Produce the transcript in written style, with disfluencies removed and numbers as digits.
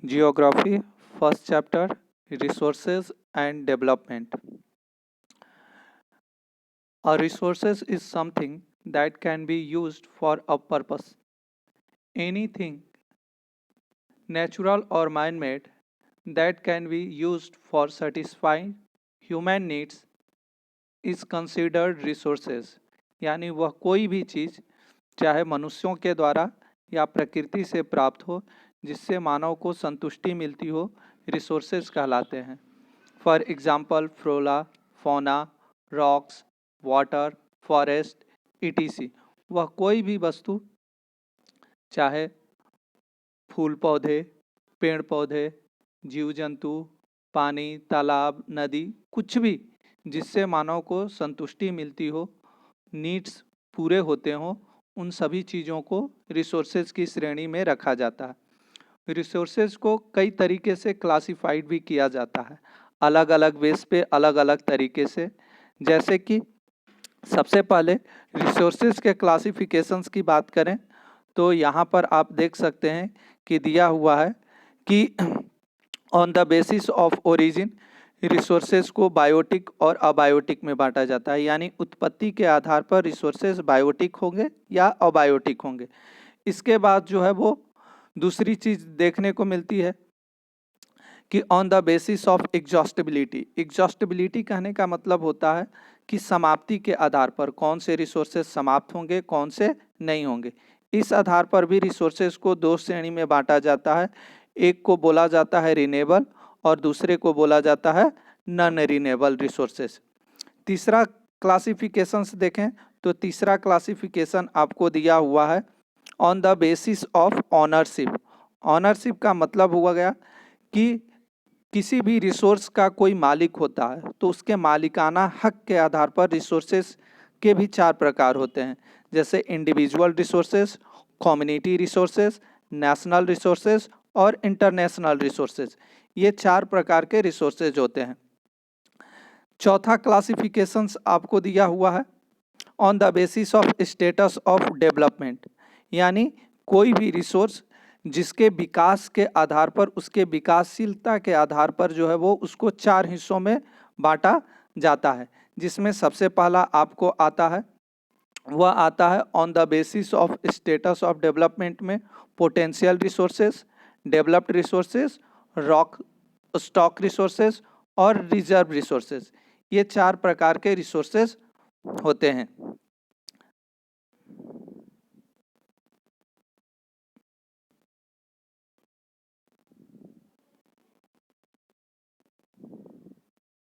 Geography, first chapter, Resources and Development. A resources is something that can be used for a purpose. Anything, natural or man-made, that can be used for satisfying human needs is considered resources. यानी वह कोई भी चीज़ चाहे मनुष्यों के द्वारा या प्रकृति से प्राप्त हो जिससे मानव को संतुष्टि मिलती हो, रिसोर्सेज कहलाते हैं. For example flora, fauna, rocks, water, forest, etc. वह कोई भी वस्तु चाहे फूल पौधे, पेड़ पौधे, जीव जंतु, पानी, तालाब, नदी, कुछ भी जिससे मानव को संतुष्टि मिलती हो, नीड्स पूरे होते हों, उन सभी चीज़ों को रिसोर्सेज की श्रेणी में रखा जाता है. रिसोर्सेज को कई तरीके से क्लासिफाइड भी किया जाता है, अलग अलग बेस पे अलग अलग तरीके से. जैसे कि सबसे पहले रिसोर्सेज के क्लासिफिकेशंस की बात करें तो यहाँ पर आप देख सकते हैं कि दिया हुआ है कि on the basis of origin resources को बायोटिक और अबायोटिक में बांटा जाता है. यानी उत्पत्ति के आधार पर रिसोर्सेज बायोटिक होंगे या अबायोटिक होंगे. इसके बाद जो है वो दूसरी चीज़ देखने को मिलती है कि on the basis of exhaustibility. Exhaustibility कहने का मतलब होता है कि समाप्ति के आधार पर कौन से रिसोर्सेज समाप्त होंगे, कौन से नहीं होंगे. इस आधार पर भी रिसोर्सेज को दो श्रेणी में बांटा जाता है. एक को बोला जाता है रिन्यूएबल और दूसरे को बोला जाता है नॉन रिन्यूएबल रिसोर्सेज. तीसरा क्लासिफिकेशंस देखें तो तीसरा क्लासिफिकेशन आपको दिया हुआ है on the basis of ownership. Ownership का मतलब हुआ गया कि किसी भी रिसोर्स का कोई मालिक होता है तो उसके मालिकाना हक के आधार पर रिसोर्सेज के भी चार प्रकार होते हैं. जैसे individual resources, community resources, national resources और इंटरनेशनल रिसोर्सेज. ये चार प्रकार के रिसोर्सेज होते हैं. चौथा क्लासिफिकेशंस आपको दिया हुआ है on the basis of status of development. यानी कोई भी रिसोर्स जिसके विकास के आधार पर, उसके विकासशीलता के आधार पर जो है वो उसको चार हिस्सों में बांटा जाता है. जिसमें सबसे पहला आपको आता है, वह आता है on the basis of status of development में potential resources, developed resources, rock stock resources और रिजर्व रिसोर्सेज. ये चार प्रकार के रिसोर्सेज होते हैं.